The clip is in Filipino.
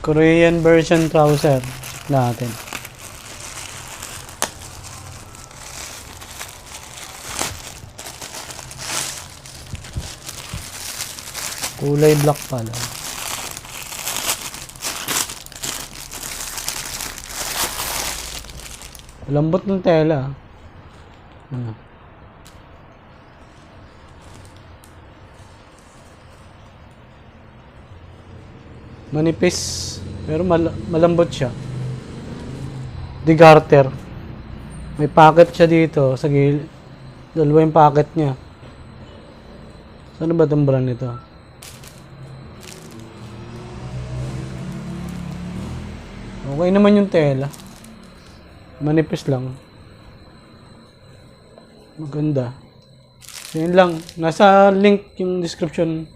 Korean version trouser natin. Kulay black pala. Lambot ng tela. Manipis, pero malambot siya. Di garter. May pocket siya dito sa gilid. Dalawa yung pocket niya. Saan ba itong brand nito? Okay naman yung tela. Manipis lang. Maganda. Yun lang. Nasa link yung description